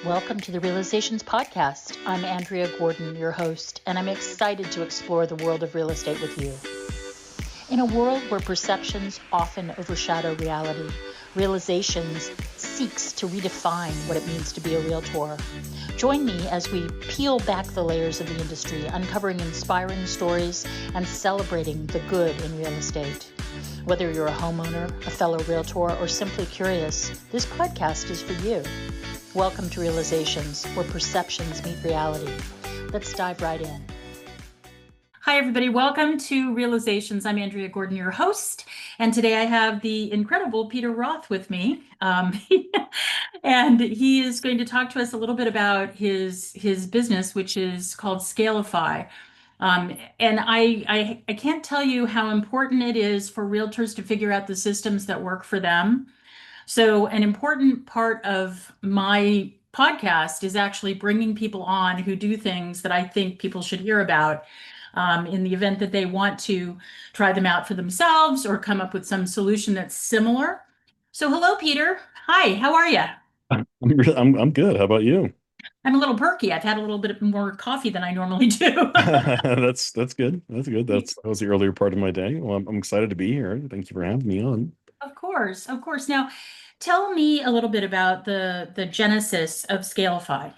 Welcome to the Realizations Podcast. I'm Andrea Gordon, your host, and I'm excited to explore the world of real estate with you. In a world where perceptions often overshadow reality, Realizations seeks to redefine what it means to be a realtor. Join me as we peel back the layers of the industry, uncovering inspiring stories and celebrating the good in real estate. Whether you're a homeowner, a fellow realtor, or simply curious, this podcast is for you. Welcome to Realizations, where perceptions meet reality. Let's dive right in. Hi, everybody. Welcome to Realizations. I'm Andrea Gordon, your host, and today I have the incredible Peter Roth with me. And he is going to talk to us a little bit about his business, which is called Scalify. And I can't tell you how important it is for realtors to figure out the systems that work for them. So an important part of my podcast is actually bringing people on who do things that I think people should hear about in the event that they want to try them out for themselves or come up with some solution that's similar. So hello, Peter. Hi, how are you? I'm good. How about you? I'm a little perky. I've had a little bit more coffee than I normally do. That's good. That's good. That was the earlier part of my day. Well, I'm excited to be here. Thank you for having me on. Of course, of course. Now, tell me a little bit about the genesis of Scalify.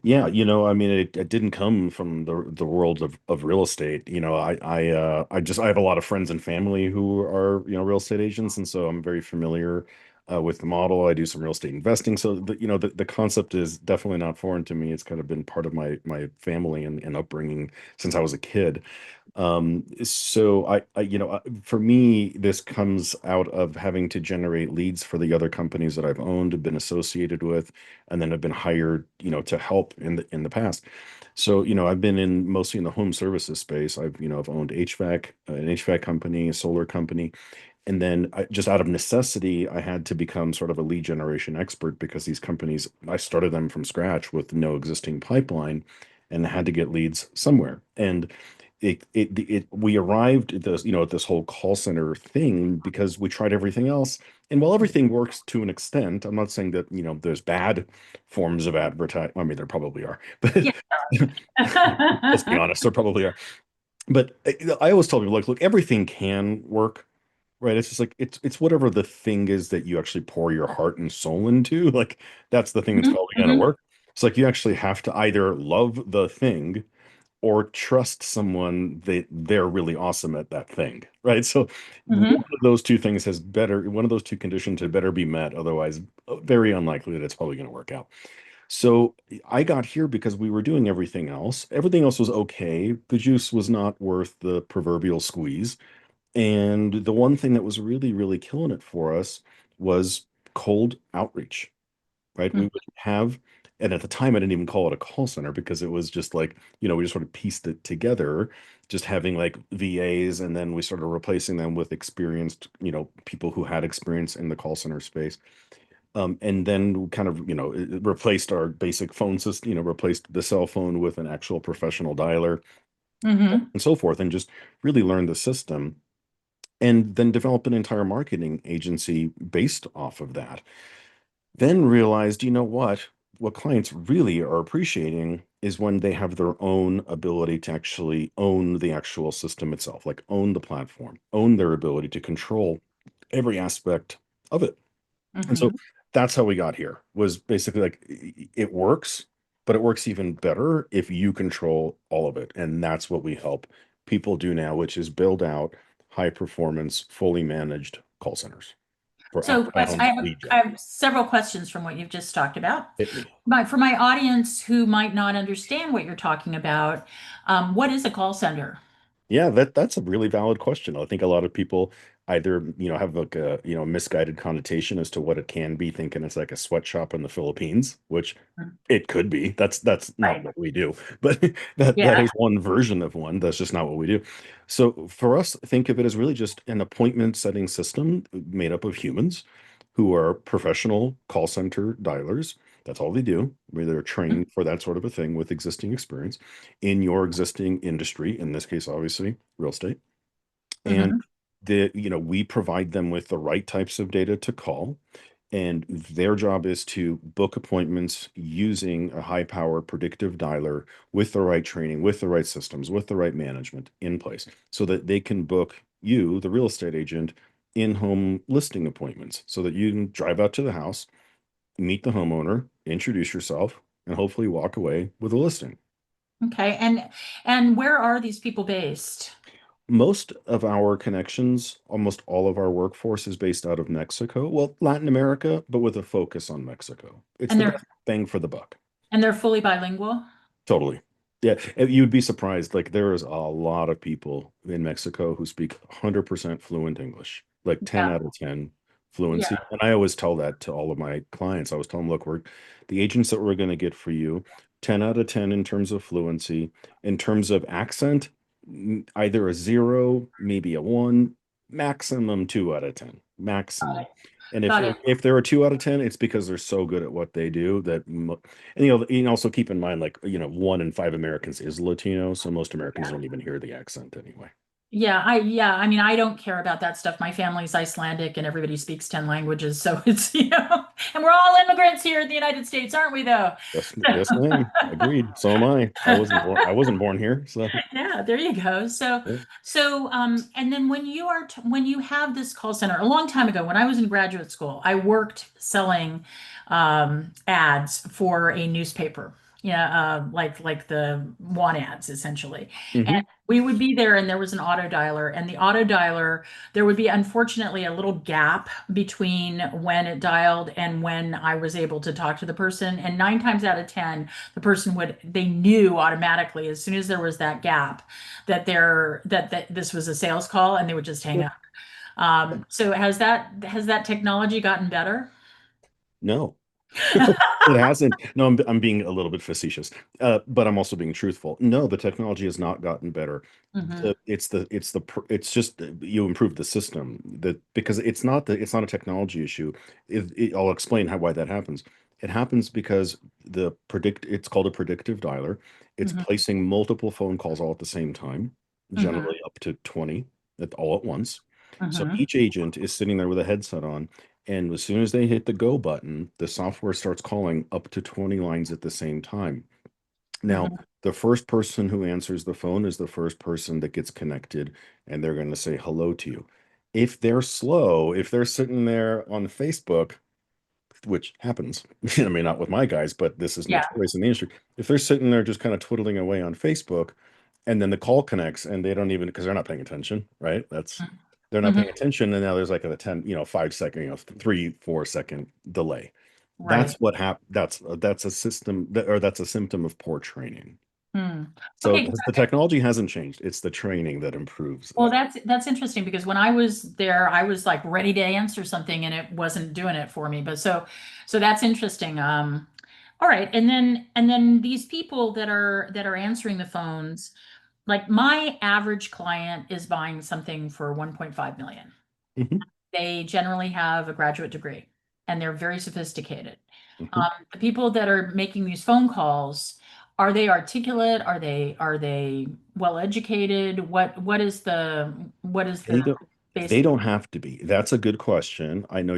Yeah, I mean, it didn't come from the world of real estate. I have a lot of friends and family who are, real estate agents, and so I'm very familiar with the model. I do some real estate investing, so the concept is definitely not foreign to me. It's kind of been part of my family and upbringing since I was a kid. So for me, this comes out of having to generate leads for the other companies that I've owned, been associated with, and then have been hired, to help in the past. So, I've been in mostly in the home services space. I've owned HVAC, an HVAC company, a solar company. And then just out of necessity, I had to become sort of a lead generation expert because these companies, I started them from scratch with no existing pipeline and had to get leads somewhere. And we arrived at this whole call center thing because we tried everything else. And while everything works to an extent, I'm not saying that, there's bad forms of advertising. I mean, there probably are, but Yeah. let's be honest, there probably are. But I always tell people, like, look, everything can work, right? It's just like it's whatever the thing is that you actually pour your heart and soul into. Like that's the thing that's Mhm, probably going to mhm. work. It's like you actually have to either love the thing or trust someone that they're really awesome at that thing, right? So Mhm. one of those two conditions had better be met. Otherwise, very unlikely that it's probably going to work out. So I got here because we were doing everything else. Everything else was okay. The juice was not worth the proverbial squeeze. And the one thing that was really, really killing it for us was cold outreach, right? We Mhm. would have, and at the time, I didn't even call it a call center because it was just like, we just sort of pieced it together, just having like VAs, and then we started replacing them with experienced, people who had experience in the call center space. And then kind of, it replaced our basic phone system, replaced the cell phone with an actual professional dialer Mhm. and so forth, and just really learned the system and then develop an entire marketing agency based off of that. Then realized, what clients really are appreciating is when they have their own ability to actually own the actual system itself, like own the platform, own their ability to control every aspect of it. And so Mhm. that's how we got here, was basically like it works, but it works even better if you control all of it. And that's what we help people do now, which is build out high performance, fully managed call centers for So I outbound have, lead I gen. have several questions from what you've just talked about. Hit me. But for my audience who might not understand what you're talking about, what is a call center? Yeah, that's a really valid question. I think a lot of people either, have like a, misguided connotation as to what it can be, thinking it's like a sweatshop in the Philippines, which it could be. That's not Right. what we do. But that Yeah. is one version of one. That's just not what we do. So for us, think of it as really just an appointment setting system made up of humans who are professional call center dialers. That's all they do. They're trained for that sort of a thing with existing experience in your existing industry, in this case, obviously, real estate. And Hmm. we provide them with the right types of data to call, and their job is to book appointments using a high power predictive dialer with the right training, with the right systems, with the right management in place so that they can book you, the real estate agent, in-home listing appointments so that you can drive out to the house, meet the homeowner, introduce yourself, and hopefully walk away with a listing. Okay. And where are these people based? Most of our connections, almost all of our workforce is based out of Mexico. Well, Latin America, but with a focus on Mexico. It's And the they're best bang for the buck. and they're fully bilingual? Totally. Yeah, you'd be surprised. Like there is a lot of people in Mexico who speak 100% fluent English, like 10 Yeah. out of 10 Yeah. fluency. And I always tell that to all of my clients. I always tell them, look, we're the agents that we're going to get for you, 10 out of 10 in terms of fluency. In terms of accent, either a zero, maybe a one, maximum 2 out of 10, Got maximum. it. And if Got it. if they're a 2 out of 10, it's because they're so good at what they do that and you know, also keep in mind, like, 1 in 5 Americans is Latino, so most Americans don't even hear the accent anyway. Yeah, I mean, I don't care about that stuff. My family's Icelandic and everybody speaks 10 languages, so it's, and we're all immigrants here in the United States, aren't we though? Yes, yes, ma'am. Agreed. So am I. I wasn't born here, so Yeah, there you go. So, yeah. and then when you have this call center, a long time ago, when I was in graduate school, I worked selling ads for a newspaper. Yeah, like the want ads essentially. And Hmm. we would be there, and there was an auto dialer, and the auto dialer, there would be unfortunately a little gap between when it dialed and when I was able to talk to the person. And 9 times out of 10, the person they knew automatically as soon as there was that gap that this was a sales call, and they would just hang Yeah. up. So has that technology gotten better? No. It hasn't. No, I'm being a little bit facetious, but I'm also being truthful. No, the technology has not gotten better. Hmm. It's just that you improve the system that because it's not a technology issue. I'll explain why that happens. It happens because it's called a predictive dialer. It's Hmm. placing multiple phone calls all at the same time, Hmm. generally up to 20 all at once. So Hmm. each agent is sitting there with a headset on, and as soon as they hit the go button, the software starts calling up to 20 lines at the same time. Now, Hmm. the first person who answers the phone is the first person that gets connected, and they're going to say hello to you. If they're slow, if they're sitting there on Facebook, which happens, I mean, not with my guys, but this is Yeah. notorious in the industry. If they're sitting there just kind of twiddling away on Facebook, and then the call connects, and they don't even because they're not paying attention, right? They're not Hmm. paying attention, and now there's like a 10, 5 second, 3, 4 second delay. That's Right. what happened. That's a system or that's a symptom of poor training. Hmm. So Okay. the technology hasn't changed. It's the training that improves Well, that. that's interesting because when I was there, I was like ready to answer something and it wasn't doing it for me. But so that's interesting. All right. And then these people that are answering the phones, like my average client is buying something for 1.5 million. Mhm, They generally have a graduate degree and they're very sophisticated. mhm. The people that are making these phone calls, are they articulate? Are they well educated? What is the They don't they basic? don't have to be. That's a good question. I know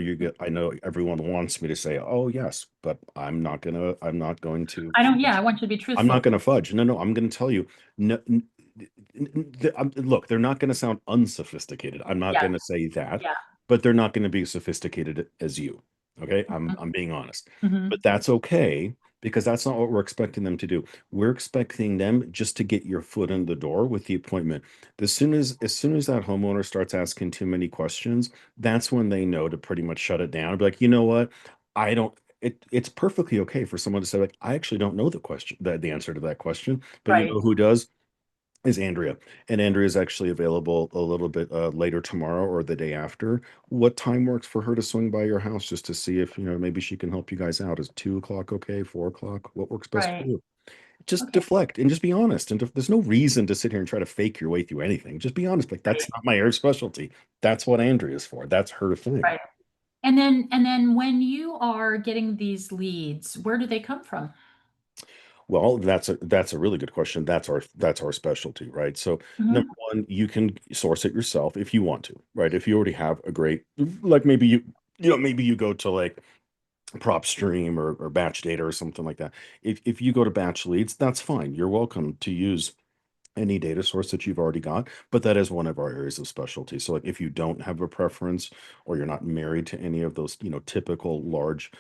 everyone wants me to say, "Oh, yes," but I don't, yeah, I want you to be I'm truthful. not going to fudge. No, no, I'm going to tell you. No, look, they're not going to sound unsophisticated. I'm not Yeah, going to say that, yeah. but they're not going to be sophisticated as you. Okay, I'm being honest, Hmm. but that's okay because that's not what we're expecting them to do. We're expecting them just to get your foot in the door with the appointment. As soon as that homeowner starts asking too many questions, that's when they know to pretty much shut it down. Be like, you know what? I don't it's perfectly okay for someone to say, like, I actually don't know the answer to that question, but you Right, know who does? Is Andrea. And Andrea is actually available a little bit later tomorrow or the day after. What time works for her to swing by your house just to see if, maybe she can help you guys out? Is 2 o'clock okay? 4 o'clock? What works best for right. you? Just Okay, deflect and just be honest. And there's no reason to sit here and try to fake your way through anything. Just be honest. Like, that's right, not my area of specialty. That's what Andrea's for. That's her thing. right. And then when you are getting these leads, where do they come from? Well, that's a really good question. That's our specialty, right? So number Hmm. one, you can source it yourself if you want to, right? If you already have a great, like maybe maybe you go to like prop stream or batch data or something like that. If you go to batch leads, that's fine. You're welcome to use any data source that you've already got, but that is one of our areas of specialty. So like if you don't have a preference or you're not married to any of those, typical large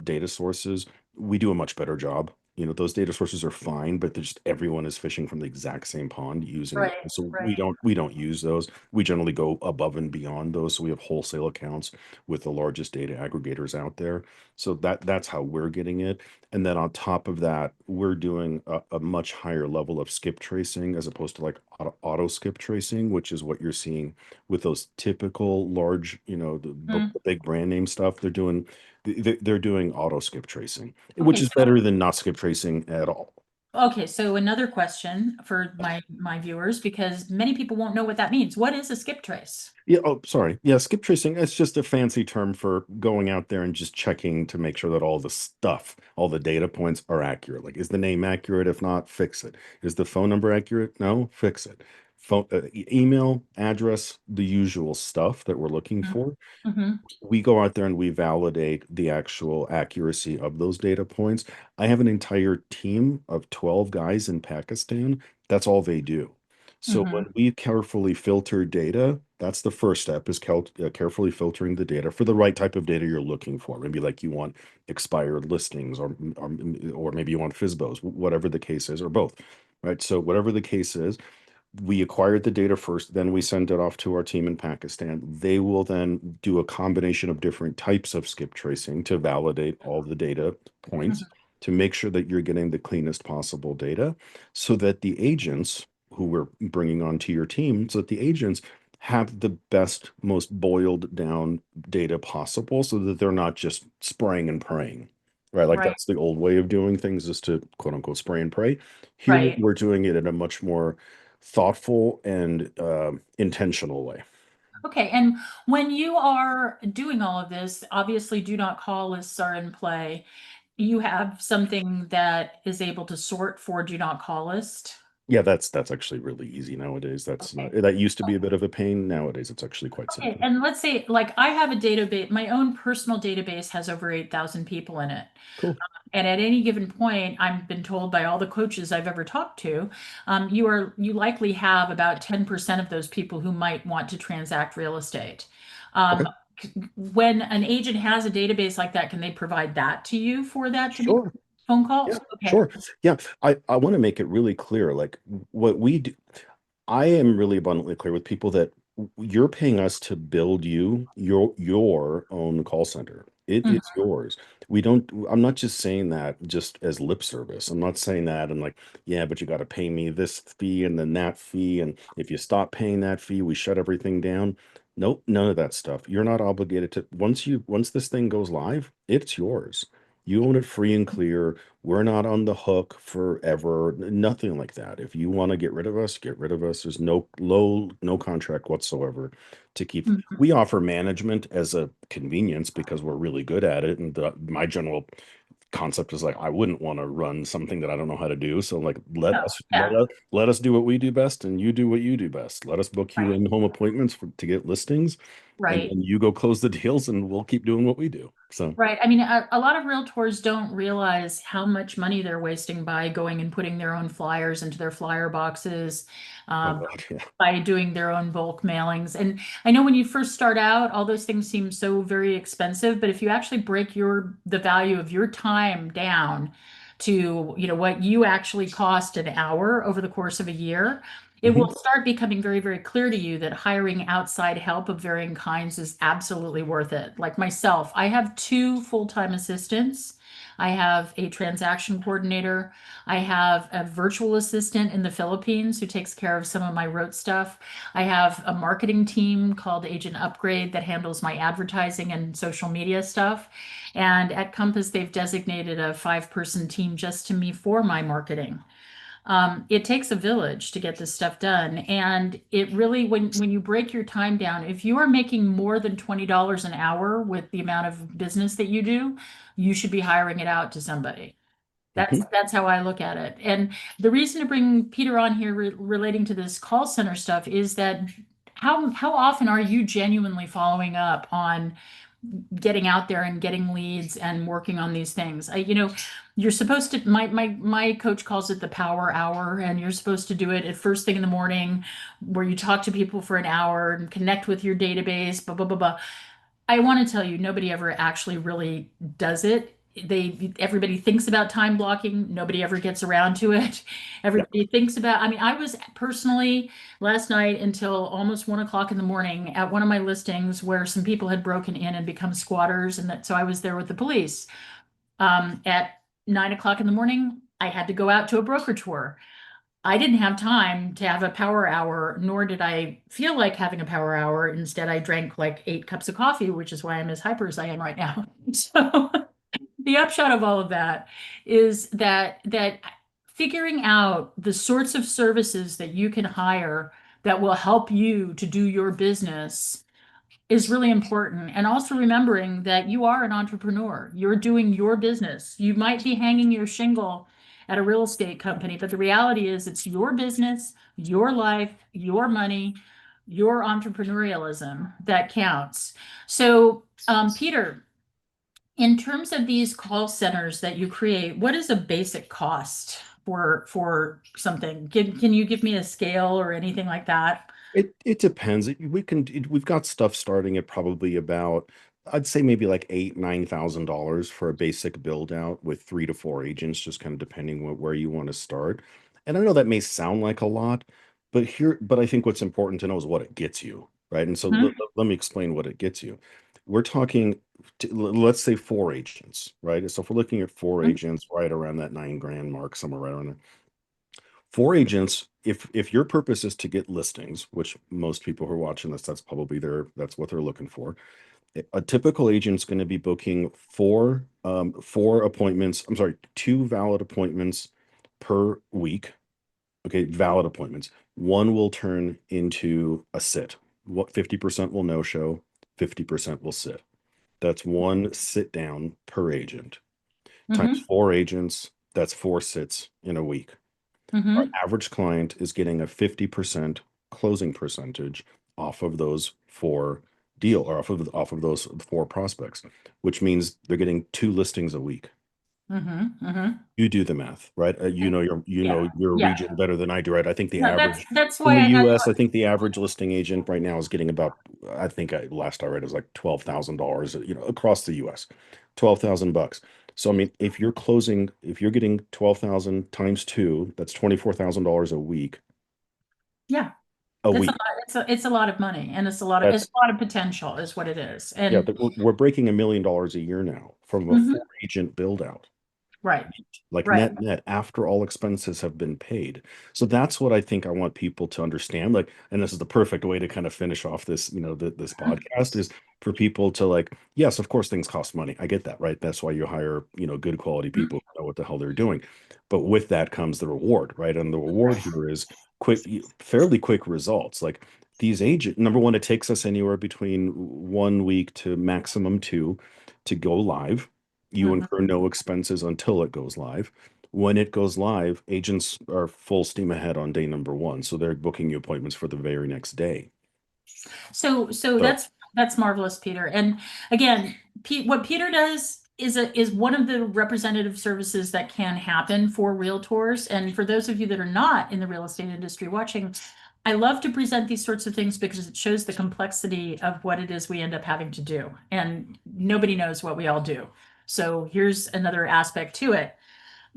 data sources, we do a much better job. Those data sources are fine, but they're just everyone is fishing from the exact same pond using them. Right, So we right. don't we don't use those. We generally go above and beyond those. So we have wholesale accounts with the largest data aggregators out there. So that's how we're getting it. And then on top of that, we're doing a much higher level of skip tracing as opposed to like auto skip tracing, which is what you're seeing with those typical large, Mm. the big brand name stuff. They're doing auto skip tracing, which Okay, is so better than not skip tracing at all. okay, so another question for my viewers, because many people won't know what that means. What is a skip trace? Yeah. Oh, sorry. Yeah. Skip tracing. It's just a fancy term for going out there and just checking to make sure that all the stuff, all the data points are accurate. Like, is the name accurate? If not, fix it. Is the phone number accurate? No, fix it. Email, address, the usual stuff that we're looking for. Mm-hmm. We go out there and we validate the actual accuracy of those data points. I have an entire team of 12 guys in Pakistan. That's all they do. So when Mm-hmm. we carefully filter data, that's the first step is carefully filtering the data for the right type of data you're looking for. Maybe like you want expired listings or maybe you want FISBOs, whatever the case is, or both, right? So whatever the case is, we acquired the data first, then we send it off to our team in Pakistan. They will then do a combination of different types of skip tracing to validate all the data points to make sure that you're getting the cleanest possible data so that the agents who we're bringing onto your team, so that the agents have the best, most boiled down data possible so that they're not just spraying and praying. Right, like Right, that's the old way of doing things is to quote unquote spray and pray. Here right. we're doing it in a much more thoughtful and intentional way. Okay, and when you are doing all of this, obviously do not call lists are in play. You have something that is able to sort for do not call list. Yeah, that's actually really easy nowadays. That's not Okay. that used to be a bit of a pain. Nowadays, it's actually quite Okay, simple. and let's say like I have a database, my own personal database has over 8,000 people in it. Cool. And at any given point, I've been told by all the coaches I've ever talked to, you likely have about 10% of those people who might want to transact real estate. Um, Okay. when an agent has a database like that, can they provide that to you for that to be Sure. phone Yeah, calls? Okay. sure. Yeah. I want to make it really clear. Like what we do, I am really abundantly clear with people that you're paying us to build your own call center. It Mhm. is yours. We don't, I'm not just saying that just as lip service. I'm not saying that and like, yeah, but you got to pay me this fee and then that fee. And if you stop paying that fee, we shut everything down. Nope, none of that stuff. You're not obligated to once this thing goes live, it's yours. You own it free and clear. We're not on the hook forever. Nothing like that. If you want to get rid of us, get rid of us. There's no contract whatsoever to keep. Mhm. We offer management as a convenience because we're really good at it. And my general concept is like I wouldn't want to run something that I don't know how to do. So like let Oh, us let yeah, us let us do what we do best and you do what you do best. Let us book you right, in home appointments to get listings and right. then you go close the deals and we'll keep doing what we do. So Right. I mean, a lot of realtors don't realize how much money they're wasting by going and putting their own flyers into their flyer boxes, oh uh, God, yeah. by doing their own bulk mailings. And I know when you first start out, all those things seem so very expensive, but if you actually break the value of your time down to, what you actually cost an hour over the course of a year, it will Mhm. start becoming very, very clear to you that hiring outside help of varying kinds is absolutely worth it. Like myself, I have two full-time assistants. I have a transaction coordinator. I have a virtual assistant in the Philippines who takes care of some of my rote stuff. I have a marketing team called Agent Upgrade that handles my advertising and social media stuff. And at Compass, they've designated a five-person team just to me for my marketing. It takes a village to get this stuff done. And it really, when you break your time down, if you are making more than $20 an hour with the amount of business that you do, you should be hiring it out to somebody. Mhm. That's how I look at it. And the reason to bring Peter on here relating to this call center stuff is that how often are you genuinely following up on getting out there and getting leads and working on these things? You're supposed to, my coach calls it the power hour, and you're supposed to do it at first thing in the morning where you talk to people for an hour and connect with your database, blah, blah, blah, blah. I want to tell you, nobody ever actually really does it. Everybody thinks about time blocking. Nobody ever gets around to it. Yeah. Everybody thinks about, I mean, I was personally last night until almost 1 o'clock in the morning at one of my listings where some people had broken in and become squatters. So I was there with the police. At 9 o'clock in the morning, I had to go out to a broker tour. I didn't have time to have a power hour, nor did I feel like having a power hour. Instead, I drank like 8 cups of coffee, which is why I'm as hyper as I am right now. So the upshot of all of that is that figuring out the sorts of services that you can hire that will help you to do your business is really important. And also remembering that you are an entrepreneur. You're doing your business. You might be hanging your shingle at a real estate company, but the reality is it's your business, your life, your money, your entrepreneurialism that counts. So, Peter, in terms of these call centers that you create, what is a basic cost for something? Can you give me a scale or anything like that? It depends. We've got stuff starting at probably about, I'd say maybe like $8,000-9,000 for a basic build out with 3 to 4 agents, just kind of depending where you want to start. And I know that may sound like a lot, but I think what's important to know is what it gets you, right? And so Mhm. let me explain what it gets you. We're talking, let's say 4 agents, right? So if we're looking at four Mhm. agents, right around that 9 grand mark, somewhere right around there. 4 agents, if your purpose is to get listings, which most people who are watching this, that's what they're looking for. A typical agent's going to be booking four appointments. I'm sorry, 2 valid appointments per week. Okay, valid appointments. One will turn into a sit. What 50% will no show, 50% will sit. That's one sit down per agent. Times Mhm. 4 agents, that's 4 sits in a week. Our Mhm. average client is getting a 50% closing percentage off of those four deal or off of those 4 prospects, which means they're getting 2 listings a week. Mhm. Mhm. You do the math, right? You Yeah. know your Yeah. region better than I do, right? I think the No, average that's in why the I had US, I think the average listing agent right now is getting about, last I read it was like $12,000, across the US, 12,000 bucks. So I mean, if you're getting 12,000 times two, that's $24,000 yeah. a That's a week. lot. It's a lot of money, and it's That's a lot of potential, is what it is. Yeah, And we're breaking $1 million a year now from a Mhm. 4 agent build out. Right, Like right. net after all expenses have been paid. So that's what I think I want people to understand. Like, and this is the perfect way to kind of finish off this, this podcast is for people to like, yes, of course things cost money. I get that, right? That's why you hire, good quality Mhm. people who know what the hell they're doing. But with that comes the reward, right? And the reward here is fairly quick results. Like these agent, number one, it takes us anywhere between 1 week to maximum two to go live. You Mhm. incur no expenses until it goes live. When it goes live, agents are full steam ahead on day number one. So they're booking you appointments for the very next day. So So that's marvelous, Peter. And again, what Peter does is one of the representative services that can happen for realtors. And for those of you that are not in the real estate industry watching, I love to present these sorts of things because it shows the complexity of what it is we end up having to do. And nobody knows what we all do. So here's another aspect to it.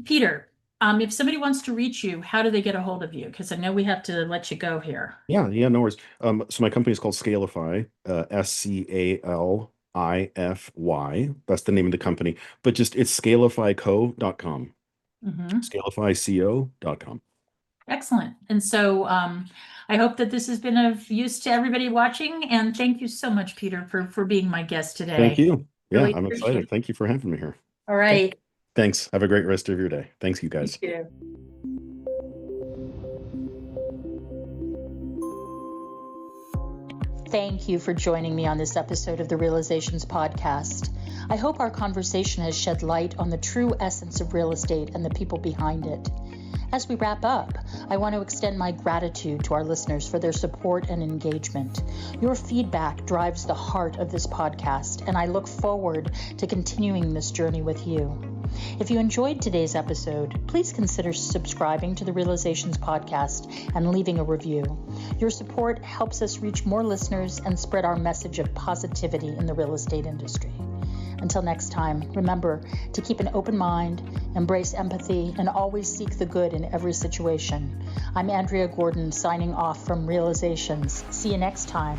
Peter, if somebody wants to reach you, how do they get a hold of you? Because I know we have to let you go here. yeah, no worries. So my company is called Scalify, Scalify. That's the name of the company. But just it's scalifyco.com. Mhm. Scalifyco.com. Excellent. And so I hope that this has been of use to everybody watching. And thank you so much, Peter, for being my guest Thank today. you. Yeah, Really I'm appreciate excited. it. Thank you for having me here. All Okay. right. Thanks. Have a great rest of your day. Thanks, you You guys. too. Thank you for joining me on this episode of the Realizations Podcast. I hope our conversation has shed light on the true essence of real estate and the people behind it. As we wrap up, I want to extend my gratitude to our listeners for their support and engagement. Your feedback drives the heart of this podcast, and I look forward to continuing this journey with you. If you enjoyed today's episode, please consider subscribing to the Realizations podcast and leaving a review. Your support helps us reach more listeners and spread our message of positivity in the real estate industry. Until next time, remember to keep an open mind, embrace empathy, and always seek the good in every situation. I'm Andrea Gordon, signing off from Realizations. See you next time.